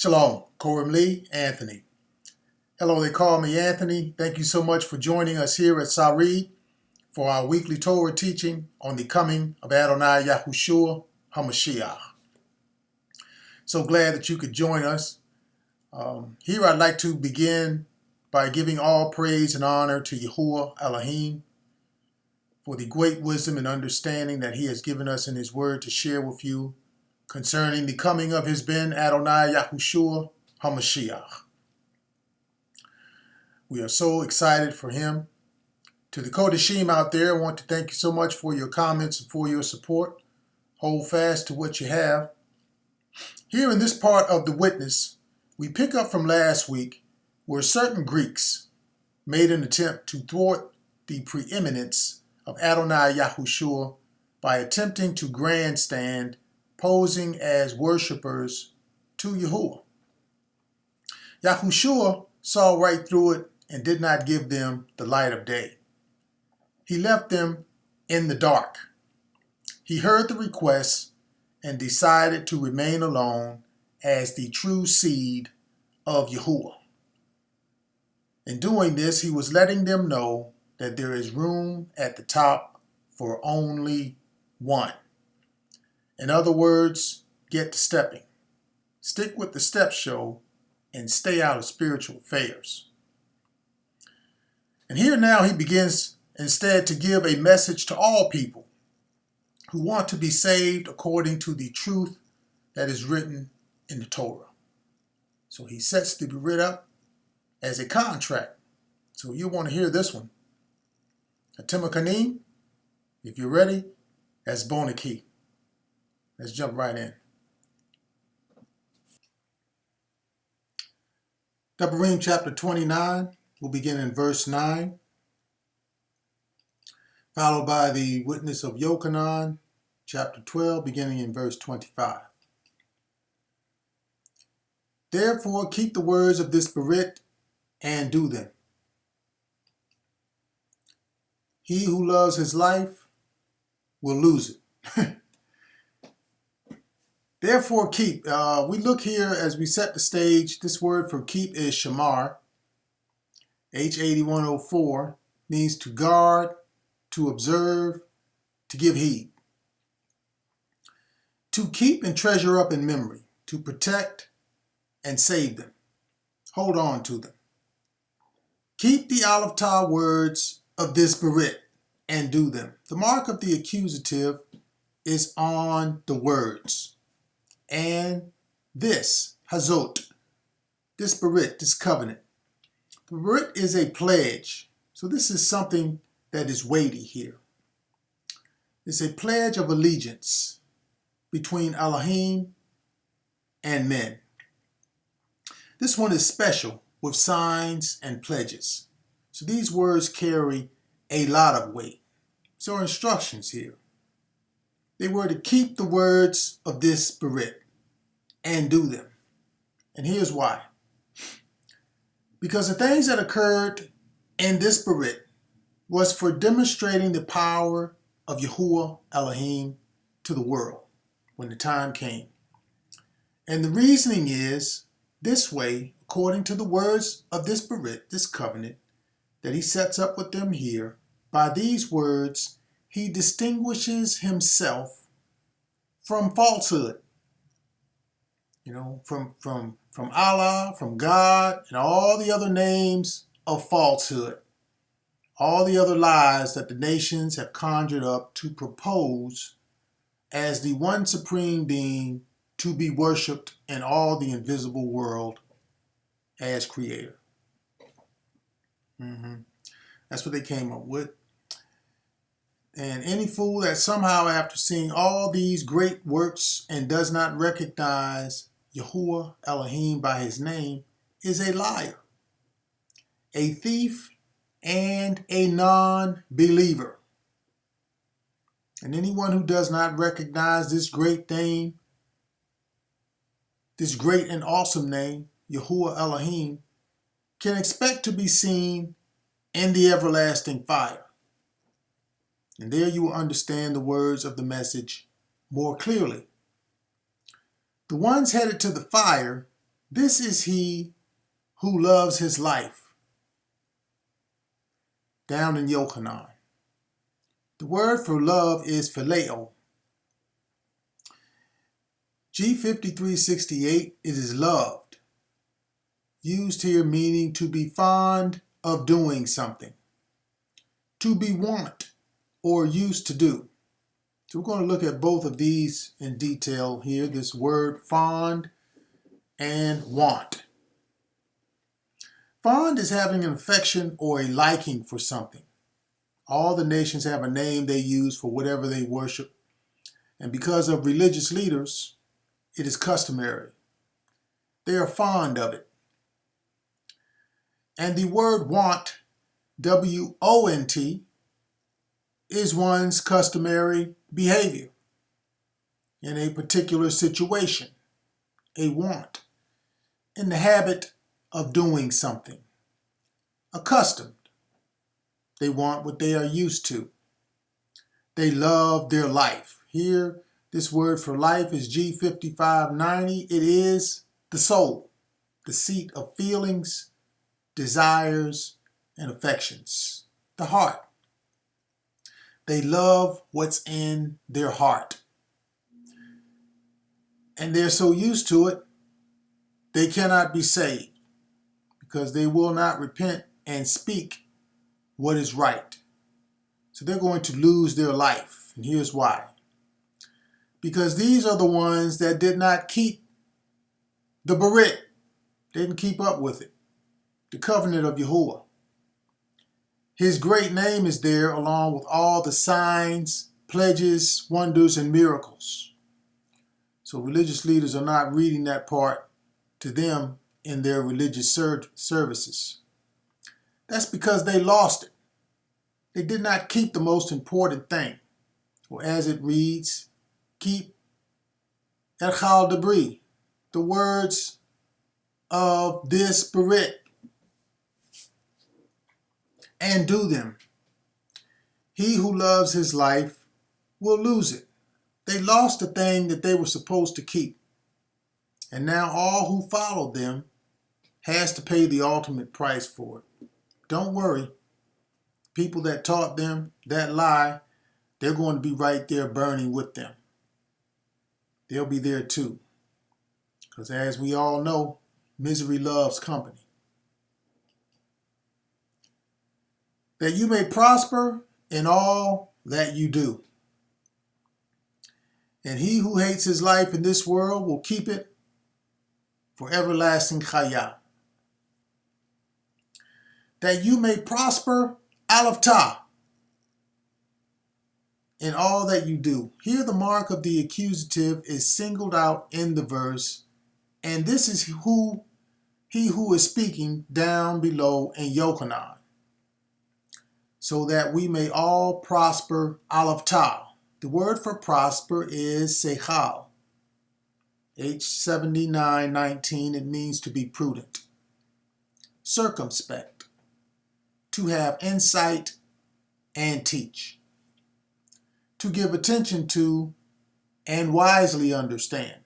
Shalom, Coram Lee, Anthony. Hello, they call me Anthony. Thank you so much for joining us here at Sarid for our weekly Torah teaching on the coming of Adonai Yahushua HaMashiach. So glad that you could join us. Here I'd like to begin by giving all praise and honor to Yahuwah Elohim for the great wisdom and understanding that he has given us in his word to share with you concerning the coming of his Ben Adonai Yahushua HaMashiach. We are so excited for him. To the Khadashah out there, I want to thank you so much for your comments and for your support. Hold fast to what you have. Here in this part of the witness, we pick up from last week where certain Greeks made an attempt to thwart the preeminence of Adonai Yahushua by attempting to grandstand, posing as worshipers to Yahuwah. Yahushua saw right through it and did not give them the light of day. He left them in the dark. He heard the request and decided to remain alone as the true seed of Yahuwah. In doing this, he was letting them know that there is room at the top for only one. In other words, get to stepping. Stick with the step show and stay out of spiritual affairs. And here now he begins instead to give a message to all people who want to be saved according to the truth that is written in the Torah. So he sets the Beriyt up as a contract. So you want to hear this one. Yowkhanan, if you're ready, that's Bonaki. Let's jump right in. Beriyt chapter 29, we'll begin in verse 9, followed by the witness of Yowkhanan, chapter 12, beginning in verse 25. Therefore keep the words of this Beriyt and do them. He who loves his life will lose it. Therefore keep. We look here as we set the stage. This word for keep is shamar. H8104 means to guard, to observe, to give heed. To keep and treasure up in memory, to protect and save them. Hold on to them. Keep the Aleph Tah words of this Beriyt and do them. The mark of the accusative is on the words. And this, hazot, this Beriyt, this covenant. The Beriyt is a pledge. So this is something that is weighty here. It's a pledge of allegiance between Elohim and men. This one is special with signs and pledges. So these words carry a lot of weight. So instructions here. They were to keep the words of this Beriyt and do them. And here's why. Because the things that occurred in this Beriyt was for demonstrating the power of Yahuwah Elohim to the world when the time came. And the reasoning is this way, according to the words of this Beriyt, this covenant, that he sets up with them here, by these words, he distinguishes himself from falsehood. You know, from Allah, from God, and all the other names of falsehood. All the other lies that the nations have conjured up to propose as the one supreme being to be worshipped in all the invisible world as creator. That's what they came up with. And any fool that somehow, after seeing all these great works and does not recognize Yahuwah Elohim by his name is a liar, a thief, and a non-believer. And anyone who does not recognize this great thing, this great and awesome name, Yahuwah Elohim, can expect to be seen in the everlasting fire. And there you will understand the words of the message more clearly. The ones headed to the fire This is he who loves his life. Down in Yowkhanan. The word for love is phileo. G5368, it is loved. Used here meaning to be fond of doing something. To be wont or used to do. So we're going to look at both of these in detail here. This word fond and want. Fond is having an affection or a liking for something. All the nations have a name they use for whatever they worship. And because of religious leaders, it is customary. They are fond of it. And the word want, W-O-N-T, is one's customary behavior in a particular situation, a want, in the habit of doing something, accustomed. They want what they are used to. They love their life. Here, this word for life is G5590. It is the soul, the seat of feelings, desires, and affections, the heart. They love what's in their heart. And they're so used to it, they cannot be saved because they will not repent and speak what is right. So they're going to lose their life. And here's why. Because these are the ones that did not keep the Beriyt, didn't keep up with it, the covenant of Yahuwah. His great name is there along with all the signs, pledges, wonders, and miracles. So religious leaders are not reading that part to them in their religious services. That's because they lost it. They did not keep the most important thing. Or as it reads, keep Echal Debris, the words of this Beriyt, and do them. He who loves his life will lose it. They lost the thing that they were supposed to keep. And now all who followed them has to pay the ultimate price for it. Don't worry. People that taught them that lie, they're going to be right there burning with them. They'll be there too. Because as we all know, misery loves company. That you may prosper in all that you do. And he who hates his life in this world will keep it for everlasting chayah. That you may prosper Aleph Tah in all that you do. Here the mark of the accusative is singled out in the verse, and this is he who is speaking down below in Yowkhanan, so that we may all prosper Aleph Tah. The word for prosper is sechal. H7919, it means to be prudent, circumspect, to have insight and teach, to give attention to and wisely understand,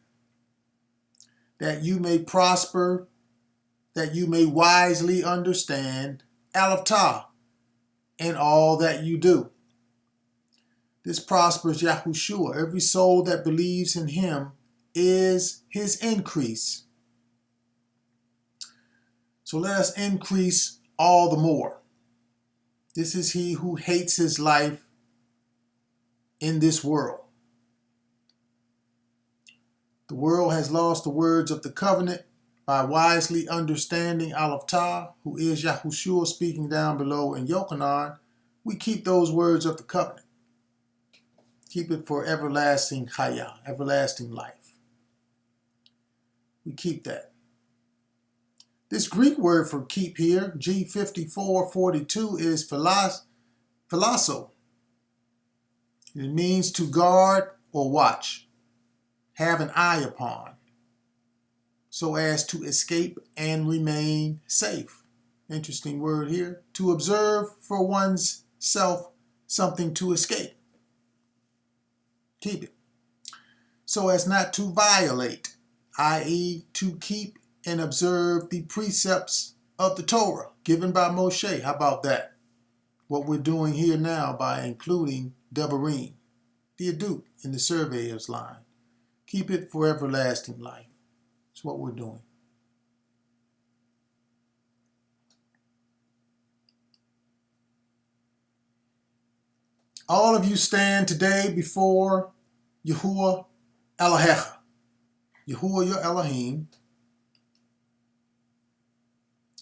that you may prosper, that you may wisely understand Aleph Tah in all that you do. This prospers Yahushua. Every soul that believes in him is his increase. So let us increase all the more. This is he who hates his life in this world. The world has lost the words of the covenant by wisely understanding Aleph Tah, who is Yahushua speaking down below in Yowkhanan. We keep those words of the covenant. Keep it for everlasting chayah, everlasting life. We keep that. This Greek word for keep here, G5442, is philasso. It means to guard or watch, have an eye upon, so as to escape and remain safe. Interesting word here. To observe for one's self something to escape. Keep it. So as not to violate, i.e. to keep and observe the precepts of the Torah given by Moshe. How about that? What we're doing here now by including Devarim, the adut, in the surveyor's line. Keep it for everlasting life. That's what we're doing. All of you stand today before Yahuwah Elohecha, Yahuwah your Elohim.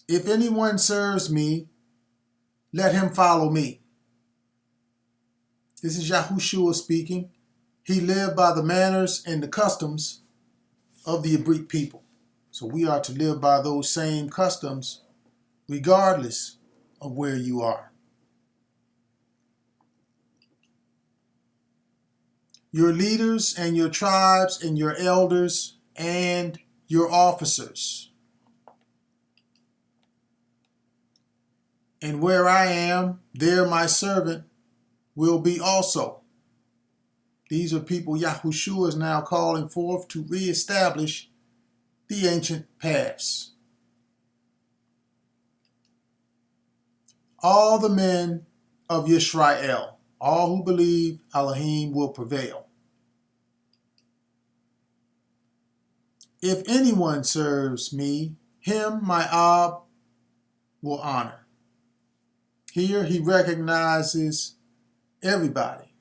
If anyone serves me, let him follow me. This is Yahushua speaking. He lived by the manners and the customs of the Beriyt people. So we are to live by those same customs regardless of where you are. Your leaders and your tribes and your elders and your officers. And where I am, there my servant will be also. These are people Yahushua is now calling forth to reestablish the ancient paths. All the men of Yisrael, all who believe Elohim will prevail. If anyone serves me, him my Ab will honor. Here he recognizes everybody.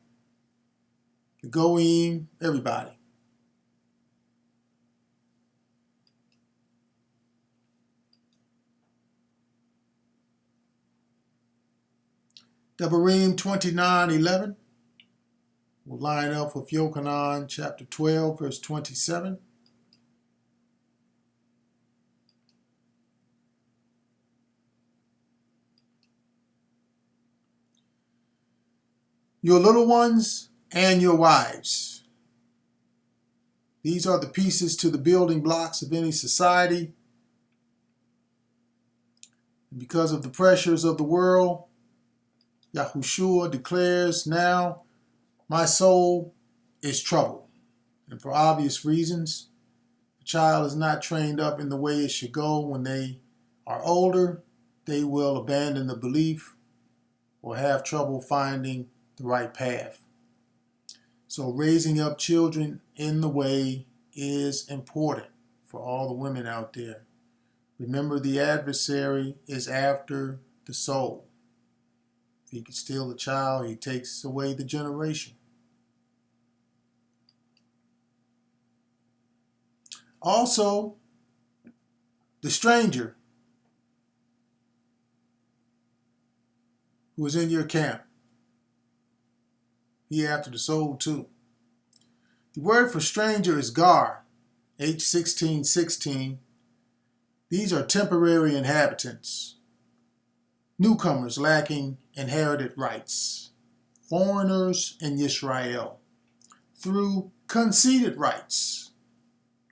The Goyim, everybody. Devarim 29:11 will line up with Yowkhanan chapter 12, verse 27. Your little ones and your wives. These are the pieces to the building blocks of any society. And because of the pressures of the world, Yahushua declares, now my soul is troubled. And for obvious reasons, the child is not trained up in the way it should go. When they are older, they will abandon the belief or have trouble finding the right path. So raising up children in the way is important for all the women out there. Remember, the adversary is after the soul. If he can steal the child, he takes away the generation. Also, the stranger who is in your camp, he after the soul too. The word for stranger is gar, H16:16. These are temporary inhabitants, newcomers lacking inherited rights, foreigners in Yisrael, through conceded rights.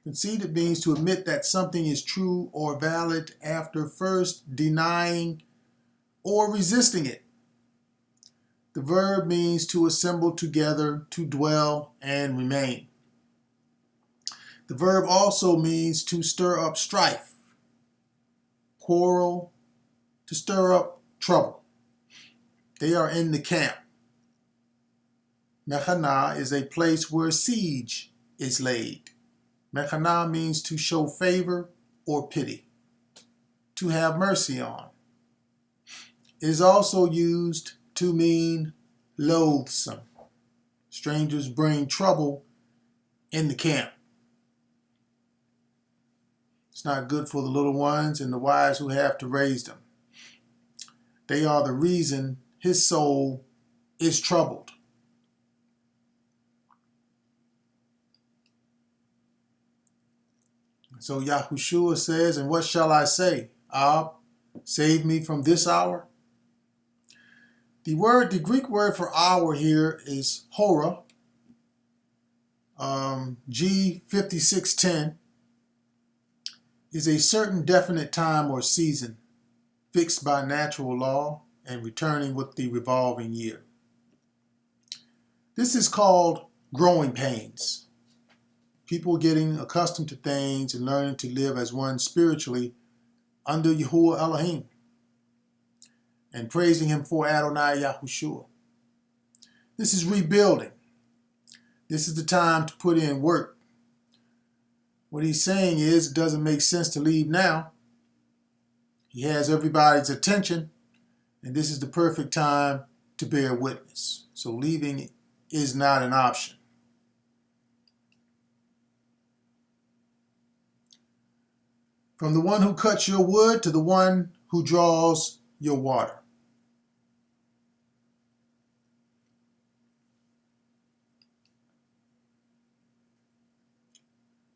Conceded means to admit that something is true or valid after first denying or resisting it. The verb means to assemble together, to dwell and remain. The verb also means to stir up strife, quarrel, to stir up trouble. They are in the camp. Mechanah is a place where siege is laid. Mechanah means to show favor or pity, to have mercy on. It is also used to mean loathsome. Strangers bring trouble in the camp. It's not good for the little ones and the wives who have to raise them. They are the reason his soul is troubled. So Yahushua says, and what shall I say? Ab, save me from this hour? The Greek word for hour here is hora, G5610, is a certain definite time or season fixed by natural law and returning with the revolving year. This is called growing pains. People getting accustomed to things and learning to live as one spiritually under Yahuwah Elohim and praising him for Adonai Yahushua. This is rebuilding. This is the time to put in work. What he's saying is it doesn't make sense to leave now. He has everybody's attention, and this is the perfect time to bear witness. So leaving is not an option. From the one who cuts your wood to the one who draws your water.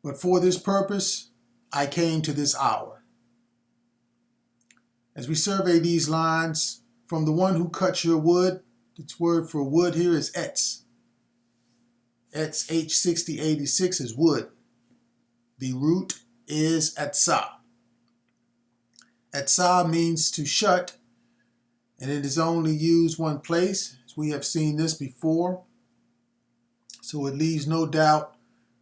But for this purpose, I came to this hour. As we survey these lines, from the one who cuts your wood, its word for wood here is etz. Etz H6086 is wood. The root is etzah. Etzah means to shut, and it is only used one place, as we have seen this before. So it leaves no doubt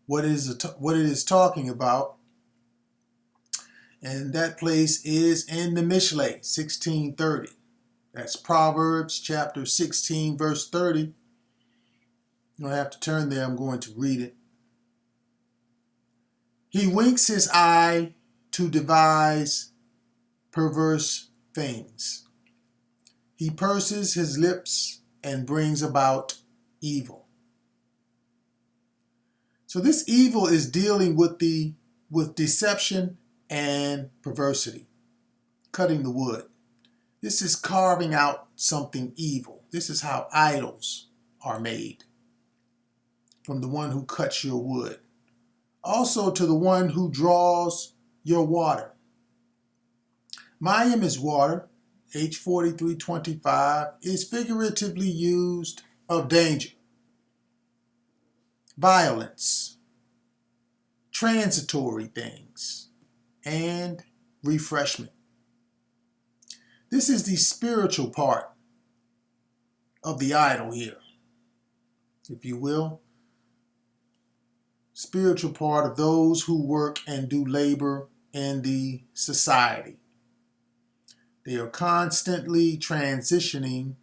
what it is talking about. And that place is in the Mishlei, 1630. That's Proverbs chapter 16, verse 30. You don't have to turn there, I'm going to read it. He winks his eye to devise perverse things. He purses his lips and brings about evil. So this evil is dealing with deception and perversity, cutting the wood. This is carving out something evil. This is how idols are made. From the one who cuts your wood. Also to the one who draws your water. Mayim is water. H4325 is figuratively used of danger, violence, transitory things, and refreshment. This is the spiritual part of the idol here, if you will. Spiritual part of those who work and do labor in the society. They are constantly transitioning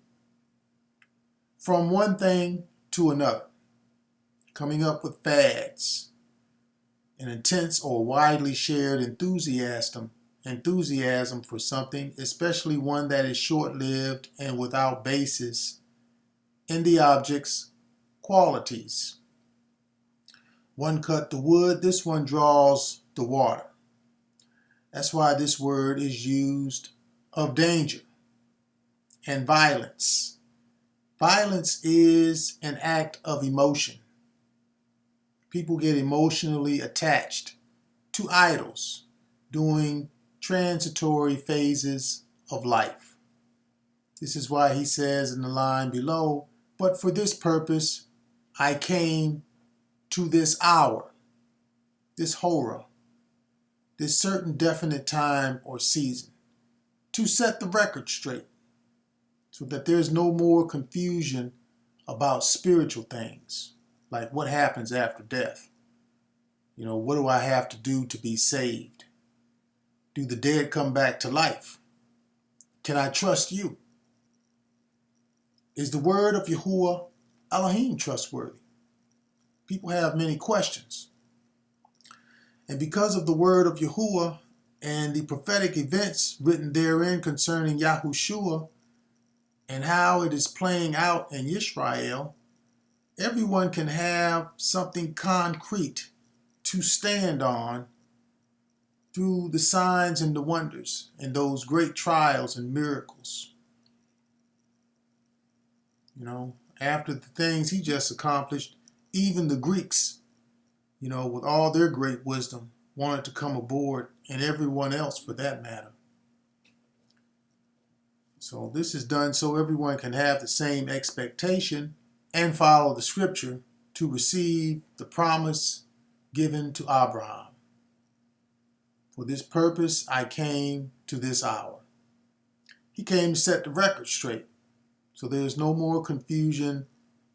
from one thing to another, coming up with fads, an intense or widely shared enthusiasm for something, especially one that is short-lived and without basis in the object's qualities. One cut the wood, this one draws the water. That's why this word is used of danger and violence. Violence is an act of emotion. People get emotionally attached to idols during transitory phases of life. This is why he says in the line below, but for this purpose I came to this hour, this hora, this certain definite time or season, to set the record straight so that there's no more confusion about spiritual things, like what happens after death. You know, what do I have to do to be saved? Do the dead come back to life? Can I trust you? Is the word of Yahuwah Elohim trustworthy? People have many questions. And because of the word of Yahuwah and the prophetic events written therein concerning Yahushua and how it is playing out in Israel, everyone can have something concrete to stand on through the signs and the wonders and those great trials and miracles. You know, after the things he just accomplished, even the Greeks, you know, with all their great wisdom, wanted to come aboard, and everyone else for that matter. So this is done so everyone can have the same expectation and follow the scripture to receive the promise given to Abraham. For this purpose I came to this hour. He came to set the record straight, so there's no more confusion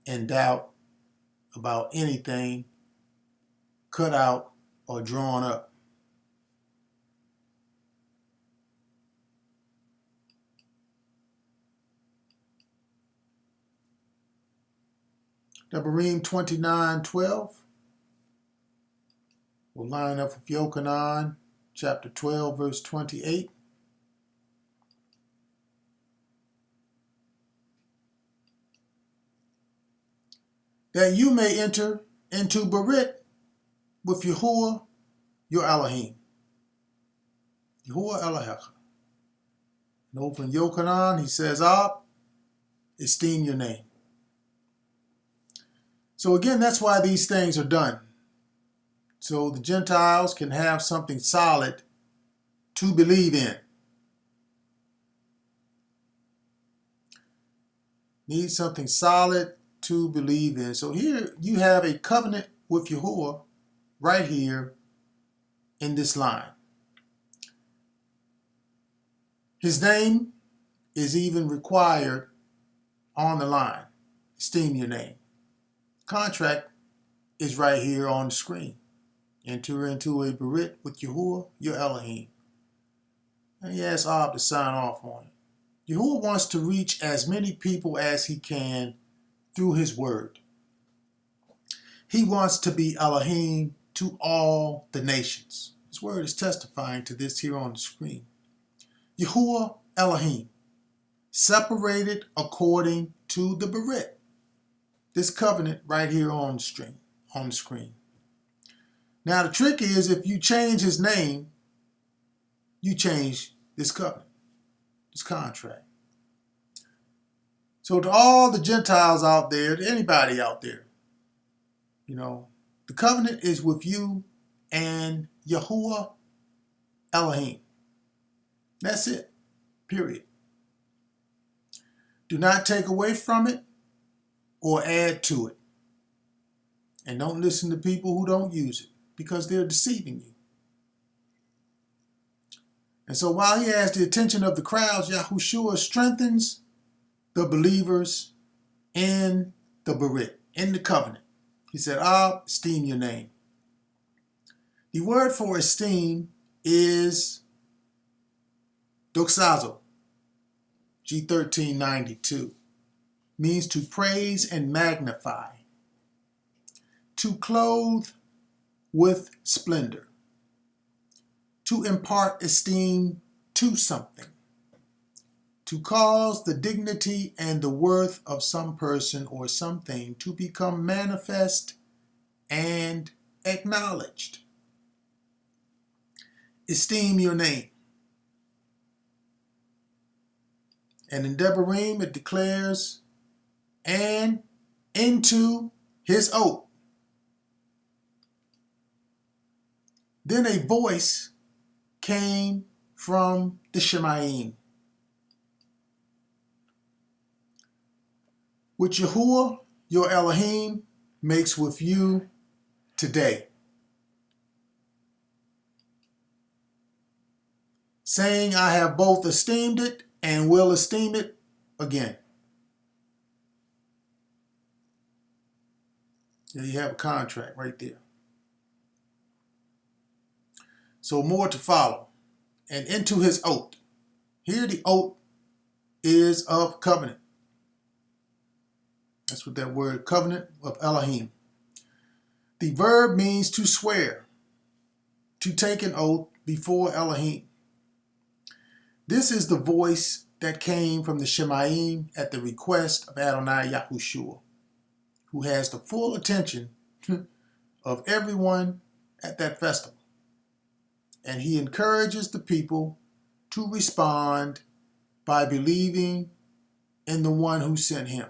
and doubt about anything cut out or drawn up. Beriyt 29:12 will line up with Yowkhanan chapter 12 verse 28. That you may enter into Beriyt with Yahuwah your Elohim. Yahuwah Elohecha. And over in Yowkhanan he says, esteem your name. So again, that's why these things are done. So the Gentiles can have something solid to believe in. Need something solid to believe in. So here you have a covenant with Yahuwah right here in this line. His name is even required on the line. Esteem your name. Contract is right here on the screen. Enter into a Beriyt with Yahuwah your Elohim. And he asks Ab to sign off on it. Yahuwah wants to reach as many people as he can through his word. He wants to be Elohim to all the nations. His word is testifying to this here on the screen. Yahuwah Elohim, separated according to the Beriyt. This covenant right here on the screen. Now the trick is, if you change his name, you change this covenant, this contract. So to all the Gentiles out there, to anybody out there, the covenant is with you and Yahuwah Elohim. That's it, period. Do not take away from it or add to it. And don't listen to people who don't use it, because they're deceiving you. And so while he has the attention of the crowds, Yahushua strengthens the believers in the Beriyt, in the covenant. He said, esteem your name. The word for esteem is doxazo, G1392. Means to praise and magnify, to clothe with splendor, to impart esteem to something, to cause the dignity and the worth of some person or something to become manifest and acknowledged. Esteem your name. And in Devarim it declares, and into his oath. Then a voice came from the Shemayim, which Yahuwah, your Elohim, makes with you today, saying, I have both esteemed it and will esteem it again. There you have a contract right there. So more to follow. And into his oath. Here the oath is of covenant. That's what that word, covenant of Elohim. The verb means to swear, to take an oath before Elohim. This is the voice that came from the Shemayim at the request of Adonai Yahushua, who has the full attention of everyone at that festival. And he encourages the people to respond by believing in the one who sent him,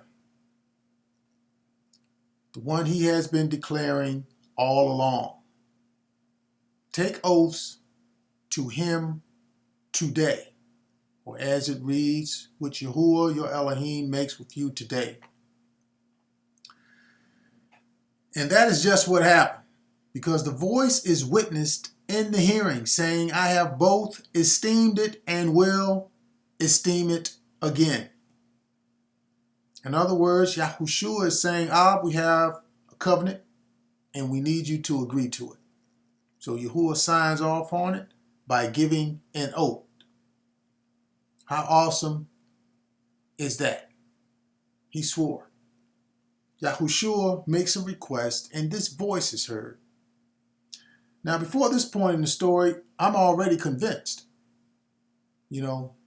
the one he has been declaring all along. Take oaths to him today, or as it reads, which Yahuwah your Elohim makes with you today. And that is just what happened, because the voice is witnessed in the hearing, saying, I have both esteemed it and will esteem it again. In other words, Yahushua is saying, we have a covenant and we need you to agree to it. So Yahuwah signs off on it by giving an oath. How awesome is that? He swore. Yahushua makes a request, and this voice is heard. Now, before this point in the story, I'm already convinced.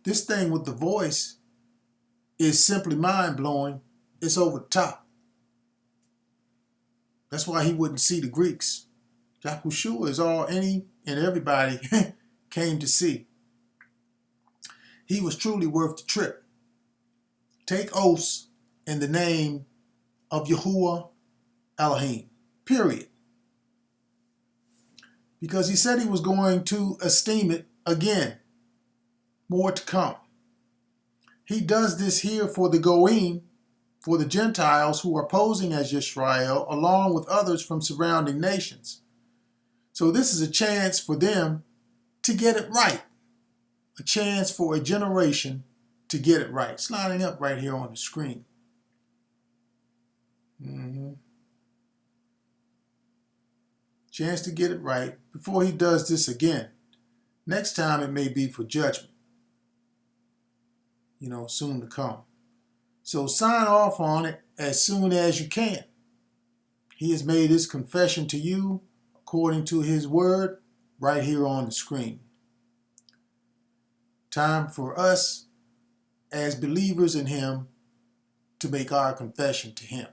This thing with the voice is simply mind-blowing. It's over the top. That's why he wouldn't see the Greeks. Yahushua is all any and everybody came to see. He was truly worth the trip. Take oaths in the name of Yahuwah Elohim, period. Because he said he was going to esteem it again. More to come. He does this here for the Goim, for the Gentiles who are posing as Yisrael, along with others from surrounding nations. So this is a chance for them to get it right. A chance for a generation to get it right. It's lining up right here on the screen. Chance to get it right before he does this again. Next time it may be for judgment. Soon to come. So sign off on it as soon as you can. He has made his confession to you according to his word right here on the screen. Time for us as believers in him to make our confession to him.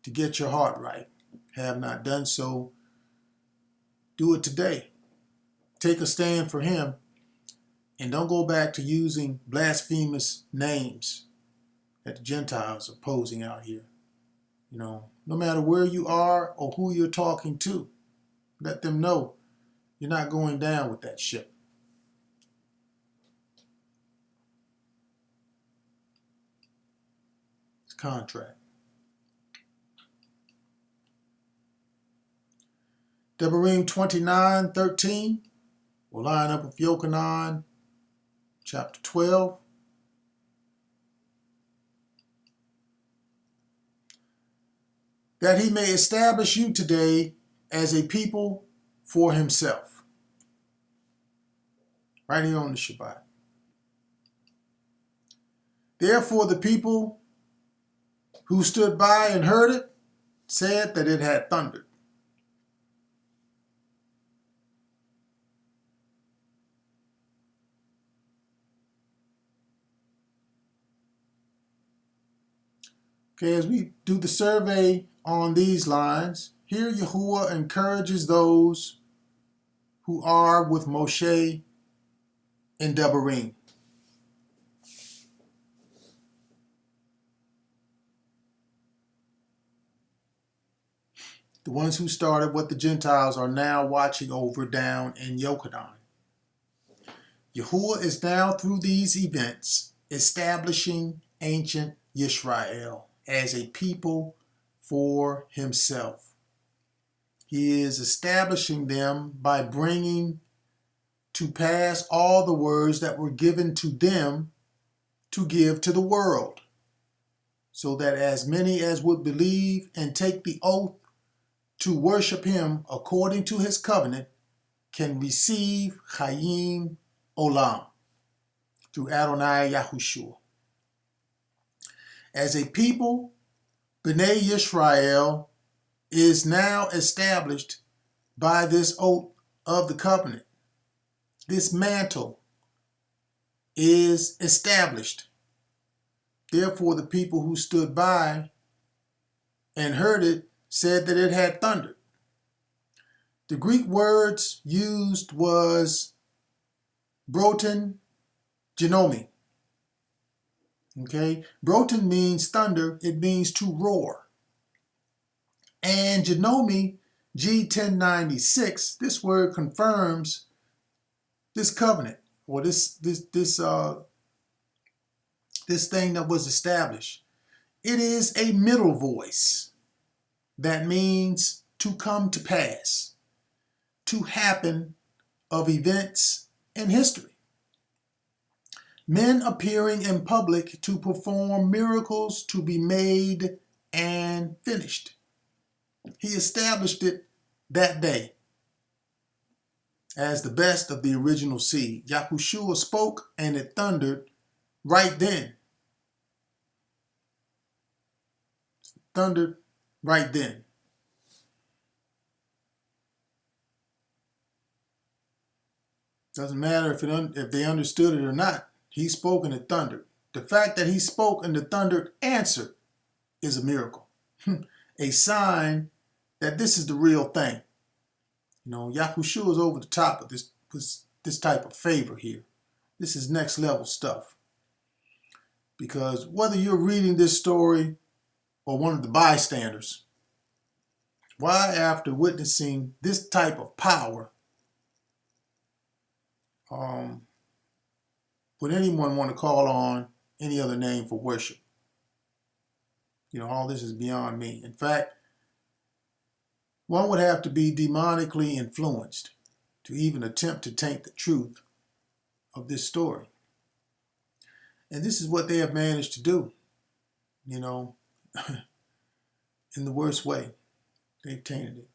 To get your heart right. Have not done so, do it today. Take a stand for him, and don't go back to using blasphemous names that the Gentiles are posing out here. No matter where you are or who you're talking to, let them know you're not going down with that ship. It's a contract. Devarim 29:13 will line up with Yowkhanan chapter 12. That he may establish you today as a people for himself. Right here on the Shabbat. Therefore the people who stood by and heard it said that it had thundered. Okay, as we do the survey on these lines, here Yahuwah encourages those who are with Moshe in Devarim. The ones who started what the Gentiles are now watching over down in Yowkhanan. Yahuwah is now, through these events, establishing ancient Yisrael as a people for himself. He is establishing them by bringing to pass all the words that were given to them to give to the world, so that as many as would believe and take the oath to worship him according to his covenant can receive Chayim Olam through Adonai Yahushua. As a people, B'nai Yisrael is now established by this oath of the covenant. This mantle is established. Therefore, the people who stood by and heard it said that it had thundered. The Greek words used was broton genomi. Okay, broton means thunder. It means to roar. And genomi, G1096, this word confirms this covenant, or this thing that was established. It is a middle voice that means to come to pass, to happen of events in history. Men appearing in public to perform miracles to be made and finished, He established it that day as the best of the original seed. Yahushua spoke and it thundered right then. Thundered right then. Doesn't matter if they understood it or not. He spoke and it thundered. The fact that he spoke and the thunder answered is a miracle. A sign that this is the real thing. You know, Yahushua is over the top of this type of favor here. This is next level stuff. Because whether you're reading this story or one of the bystanders, why, after witnessing this type of power, would anyone want to call on any other name for worship? You know, all this is beyond me. In fact, one would have to be demonically influenced to even attempt to taint the truth of this story. And this is what they have managed to do, you know, in the worst way. They've tainted it.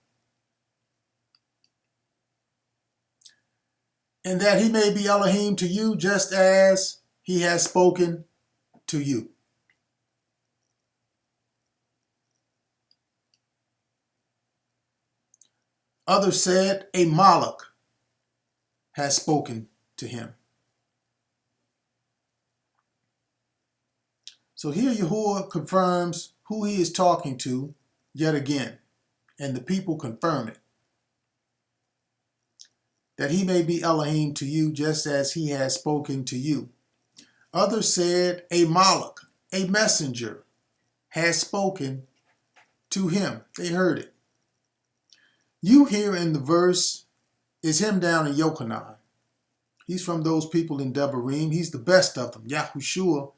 And that he may be Elohim to you, just as he has spoken to you. Others said, a Moloch has spoken to him. So here Yahuwah confirms who he is talking to yet again, and the people confirm it. That he may be Elohim to you, just as he has spoken to you. Others said, a Moloch, a messenger, has spoken to him. They heard it. You here in the verse is him down in Yowkhanan. He's from those people in Devarim. He's the best of them, Yahushua.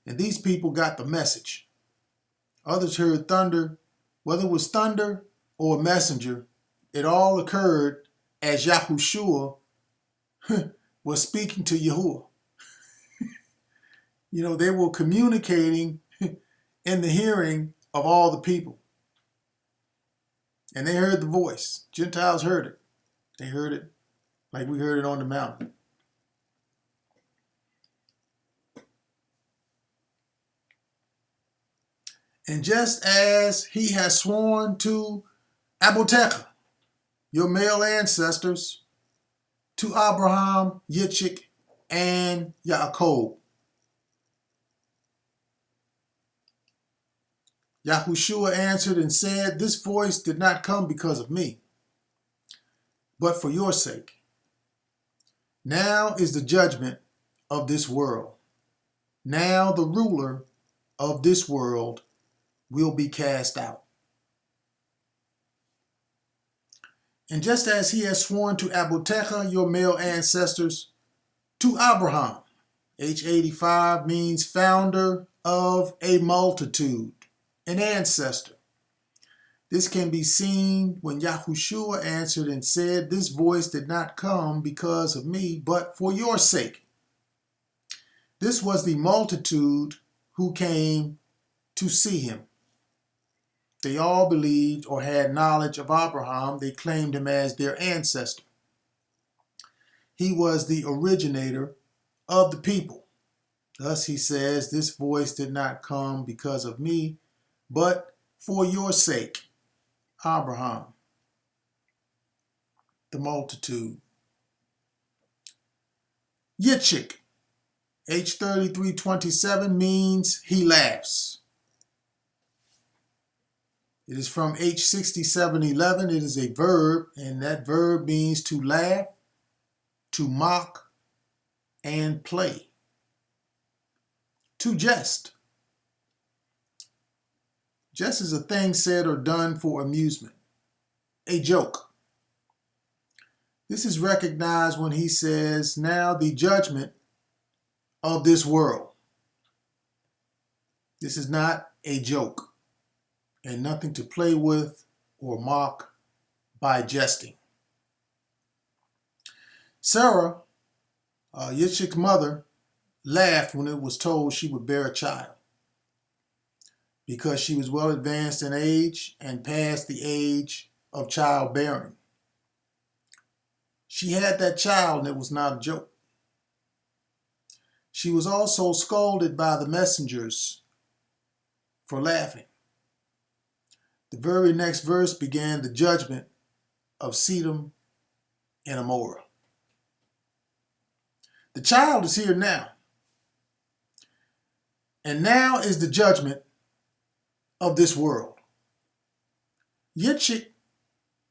And these people got the message. Others heard thunder. Whether it was thunder or a messenger, it all occurred as Yahushua was speaking to Yahuwah. You know, they were communicating in the hearing of all the people. And they heard the voice. Gentiles heard it. They heard it like we heard it on the mountain. And just as he has sworn to Abotecha, your male ancestors, to Abraham, Yitzchak, and Yaakov. Yahushua answered and said, this voice did not come because of me, but for your sake. Now is the judgment of this world. Now the ruler of this world will be cast out. And just as he has sworn to Abotecha, your male ancestors, to Abraham, H85 means founder of a multitude, an ancestor. This can be seen when Yahushua answered and said, this voice did not come because of me, but for your sake. This was the multitude who came to see him. They all believed or had knowledge of Abraham. They claimed him as their ancestor. He was the originator of the people. Thus he says, this voice did not come because of me, but for your sake, Abraham, the multitude. Yitzchak, H3327 means he laughs. It is from H6711. It is a verb, and that verb means to laugh, to mock, and play. To jest. Jest is a thing said or done for amusement, a joke. This is recognized when he says, now the judgment of this world. This is not a joke and nothing to play with or mock by jesting. Sarah, Yitzchak's mother, laughed when it was told she would bear a child, because she was well advanced in age and past the age of childbearing. She had that child, and it was not a joke. She was also scolded by the messengers for laughing. The very next verse began the judgment of Sodom and Gomorrah. The child is here now. And now is the judgment of this world. Yitzhak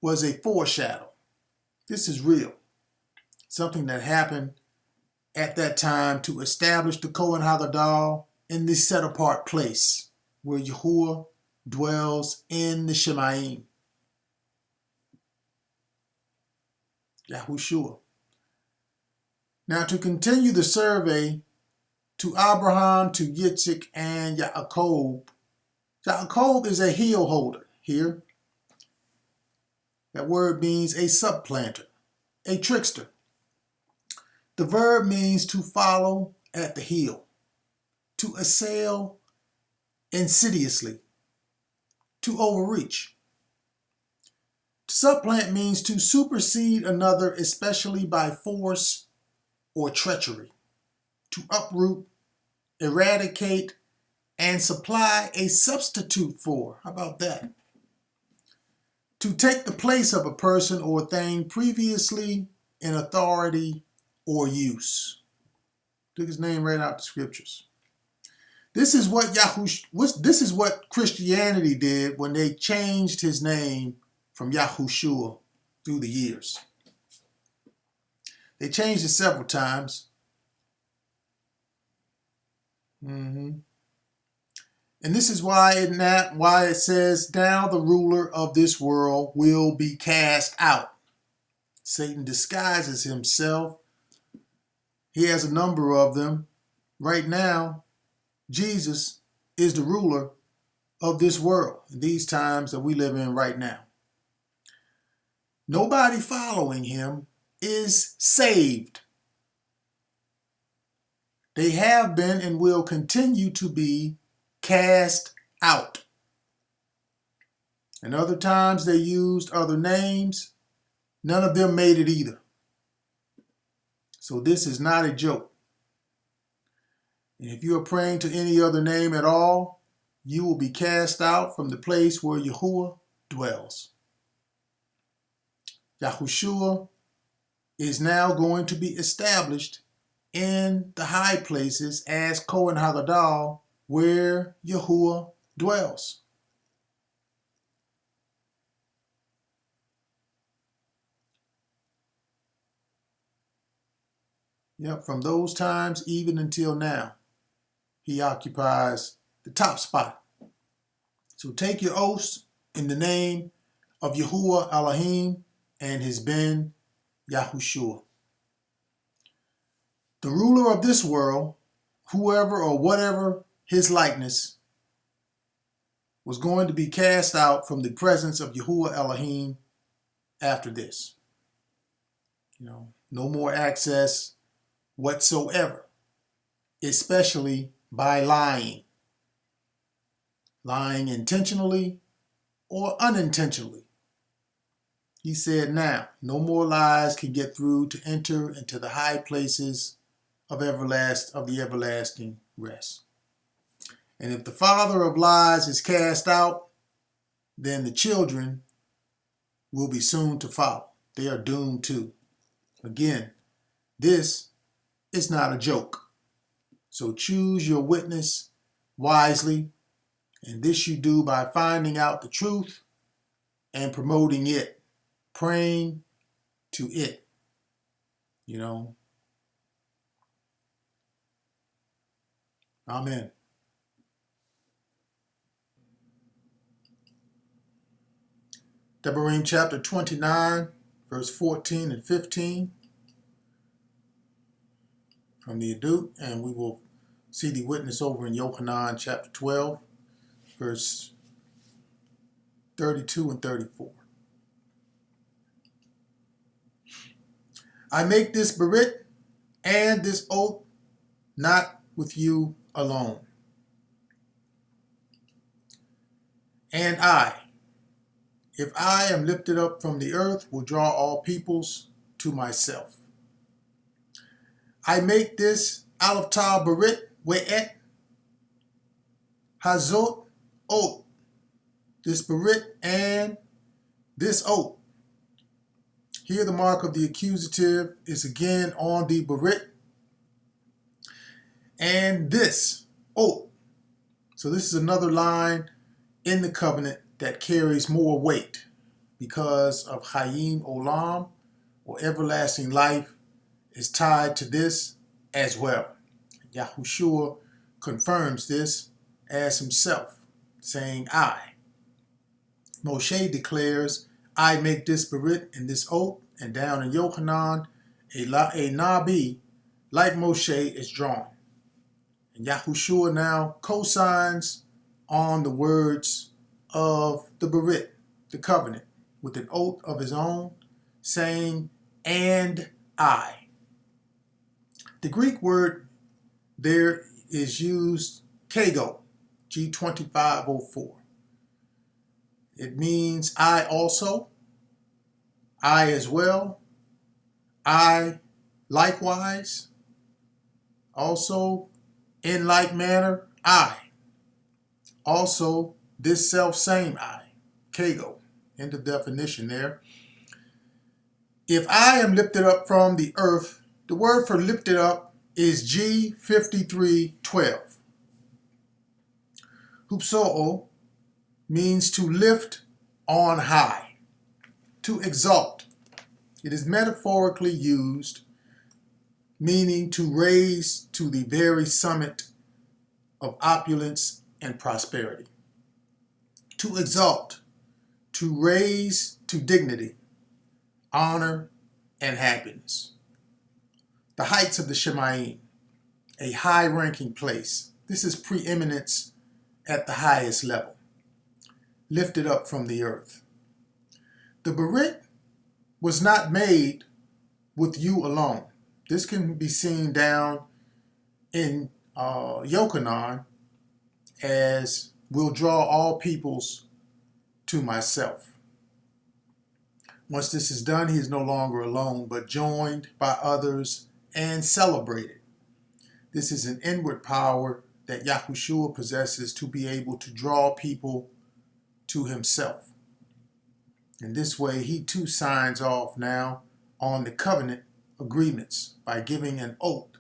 was a foreshadow. This is real. Something that happened at that time to establish the Kohen HaGadol in this set-apart place where Yahuwah dwells in the Shemayim. Yahushua. Now to continue the survey to Abraham, to Yitzhak, and Yaakov. Yaakov is a heel holder here. That word means a supplanter, a trickster. The verb means to follow at the heel, to assail insidiously, to overreach. To supplant means to supersede another, especially by force or treachery, to uproot, eradicate, and supply a substitute for. How about that? To take the place of a person or thing previously in authority or use. Took his name right out the scriptures. This is what Christianity did when they changed his name from Yahushua through the years. They changed it several times. And this is why it says, now the ruler of this world will be cast out. Satan disguises himself. He has a number of them. Right now, Jesus is the ruler of this world in these times that we live in right now. Nobody following him is saved. They have been and will continue to be cast out. And other times they used other names. None of them made it either. So this is not a joke. And if you are praying to any other name at all, you will be cast out from the place where Yahuwah dwells. Yahushua is now going to be established in the high places as Kohen HaGadol, where Yahuwah dwells. Yep, from those times even until now, he occupies the top spot. So take your oaths in the name of Yahuwah Elohim and his Ben Yahushua. The ruler of this world, whoever or whatever his likeness, was going to be cast out from the presence of Yahuwah Elohim after this. No more access whatsoever, especially by lying. Lying intentionally or unintentionally. He said now, no more lies can get through to enter into the high places of the everlasting rest. And if the father of lies is cast out, then the children will be soon to follow. They are doomed too. Again, this is not a joke. So choose your witness wisely, and this you do by finding out the truth and promoting it, praying to it. Amen. Beriyt chapter 29, verse 14 and 15 from the Adut, and we will see the witness over in Yowkhanan chapter 12, verse 32 and 34. I make this Beriyt and this oath not with you alone, And I, if I am lifted up from the earth, will draw all peoples to myself. I make this Aleph Tav Beriyt We'et Hazot oath, this Beriyt and this oath. Here the mark of the accusative is again on the Beriyt and this oath. So this is another line in the covenant that carries more weight because of Hayim Olam, or everlasting life, is tied to this as well. Yahushua confirms this as himself, saying, I. Moshe declares, I make this Beriyt and this oath, and down in Yowkhanan, a Nabi like Moshe is drawn. And Yahushua now co-signs on the words of the Beriyt, the covenant, with an oath of his own, saying, and I. The Greek word there is used kago, G2504. It means I also, I as well, I likewise, also in like manner, I. Also, this self-same I, kago, end of definition there. If I am lifted up from the earth, the word for lifted up is G5312. Hupsoo means to lift on high, to exalt. It is metaphorically used, meaning to raise to the very summit of opulence and prosperity. To exalt, to raise to dignity, honor, and happiness. The heights of the Shemayim, a high-ranking place. This is preeminence at the highest level, lifted up from the earth. The Beriyt was not made with you alone. This can be seen down in Yowkhanan as will draw all peoples to myself. Once this is done, he is no longer alone, but joined by others and celebrated. This is an inward power that Yahushua possesses to be able to draw people to himself. In this way, he too signs off now on the covenant agreements by giving an oath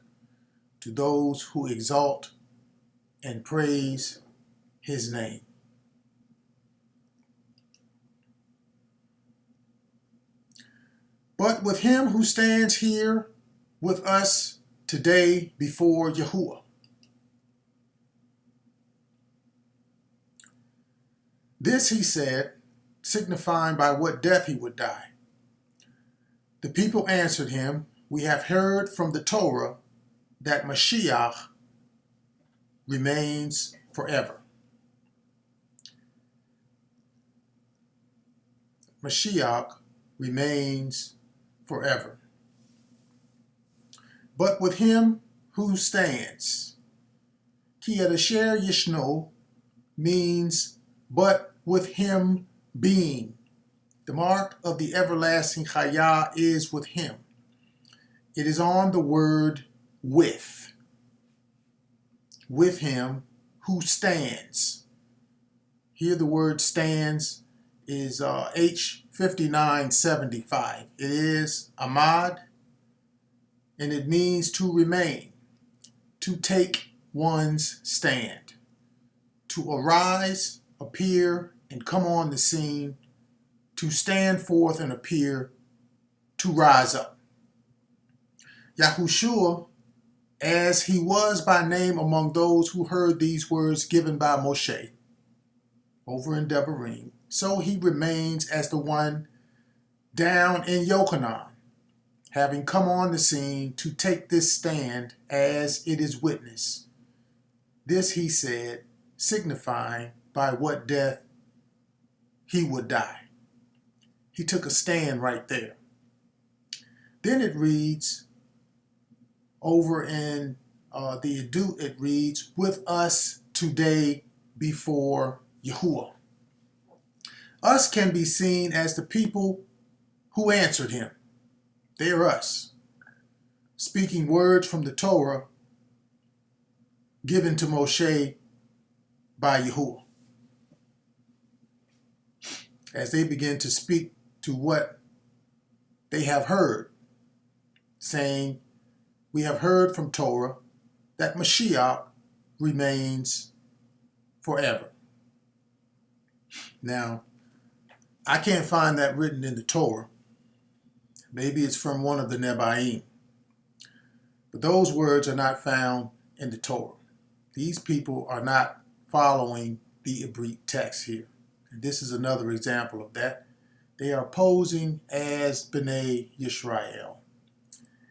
to those who exalt and praise his name. But with him who stands here with us today before Yahuwah, this he said, signifying by what death he would die. The people answered him, we have heard from the Torah that Mashiach remains forever. Mashiach remains forever. But with him who stands, Ki Asher Yishno means but with him being. The mark of the everlasting Chayah is with him. It is on the word with. With him who stands. Here the word stands is H5975. It is Amad, and it means to remain, to take one's stand, to arise, appear, and come on the scene, to stand forth and appear, to rise up. Yahushua, as he was by name among those who heard these words given by Moshe over in Devarim, so he remains as the one down in Yowkhanan, having come on the scene to take this stand as it is witnessed. This he said, signifying by what death he would die. He took a stand right there. Then it reads, over in the Adut, it reads, with us today before Yahuwah. Us can be seen as the people who answered him. They are us, speaking words from the Torah given to Moshe by Yahuwah. As they begin to speak to what they have heard, saying, we have heard from Torah that Mashiach remains forever. Now, I can't find that written in the Torah. Maybe it's from one of the Nebaim. But those words are not found in the Torah. These people are not following the Beriyt text here. And this is another example of that. They are posing as B'nai Yisrael,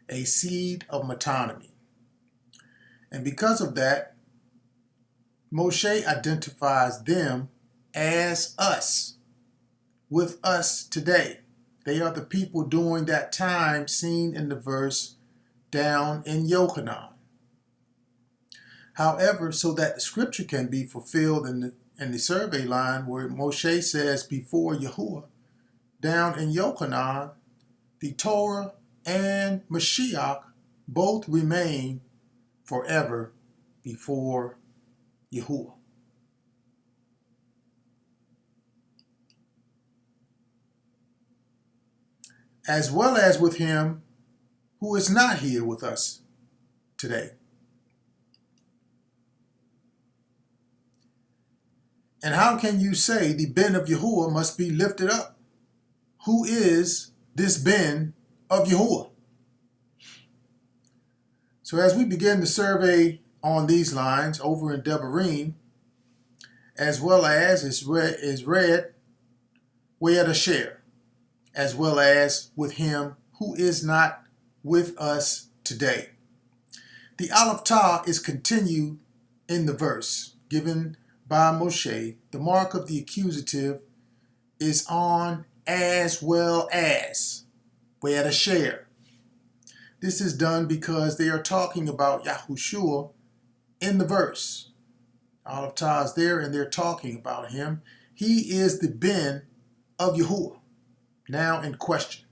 a seed of metonymy. And because of that, Moshe identifies them as us, with us today. They are the people during that time seen in the verse down in Yowkhanan. However, so that the scripture can be fulfilled in the survey line where Moshe says before Yahuwah, down in Yowkhanan, the Torah and Mashiach both remain forever before Yahuwah. As well as with him who is not here with us today. And how can you say the Ben of Yahuwah must be lifted up? Who is this Ben of Yahuwah? So as we begin the survey on these lines over in Devarim, as well as is read Khadashah, as well as with him who is not with us today. The Aleph Tah is continued in the verse given by Moshe. The mark of the accusative is on as well as Khadashah. This is done because they are talking about Yahushua in the verse. Aleph Tah is there and they're talking about him. He is the Ben of Yahuwah, now in question.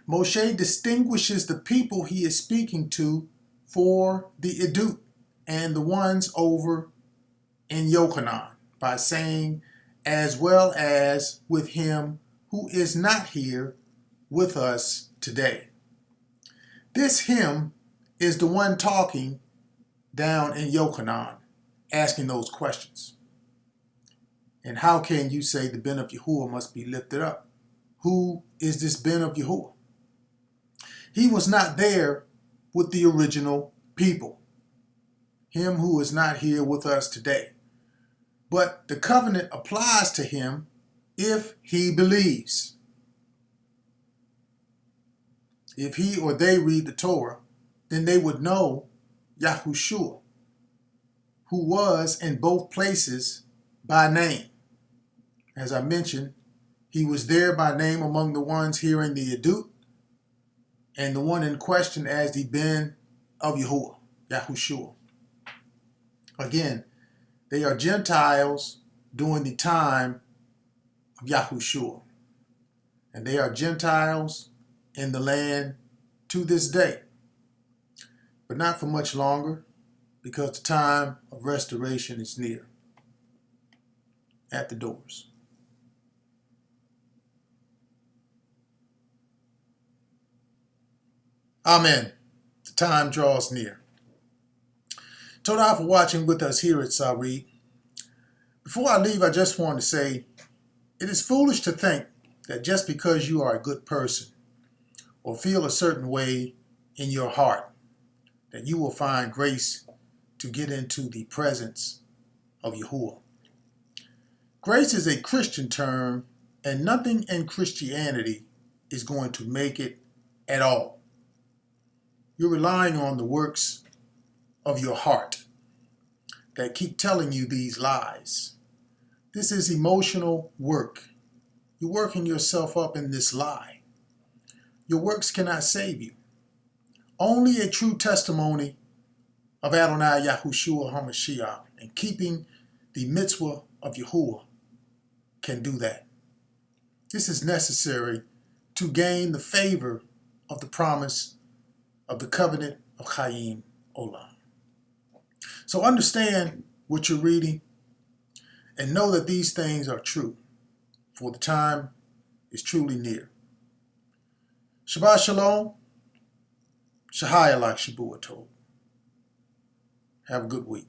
Moshe distinguishes the people he is speaking to for the Edut and the ones over in Yowkhanan by saying, as well as with him who is not here with us today. This him is the one talking down in Yowkhanan, asking those questions. And how can you say the Ben of Yahuwah must be lifted up? Who is this Ben of Yahuwah? He was not there with the original people, him who is not here with us today. But the covenant applies to him if he believes. If he or they read the Torah, then they would know Yahushua, who was in both places by name. As I mentioned, he was there by name among the ones hearing the Edut, and the one in question as the Ben of Yahuwah, Yahushua. Again, they are Gentiles during the time of Yahushua. And they are Gentiles in the land to this day. But not for much longer, because the time of restoration is near, at the doors. Amen. The time draws near. Todah for watching with us here at Beriyt. Before I leave, I just want to say, it is foolish to think that just because you are a good person or feel a certain way in your heart, that you will find grace to get into the presence of Yahuwah. Grace is a Christian term, and nothing in Christianity is going to make it at all. You're relying on the works of your heart that keep telling you these lies. This is emotional work. You're working yourself up in this lie. Your works cannot save you. Only a true testimony of Adonai Yahushua HaMashiach and keeping the mitzvah of Yahuwah can do that. This is necessary to gain the favor of the promise of the covenant of Chaim Olam. So understand what you're reading and know that these things are true, for the time is truly near. Shabbat Shalom, Shahaya like Shabua told. Have a good week.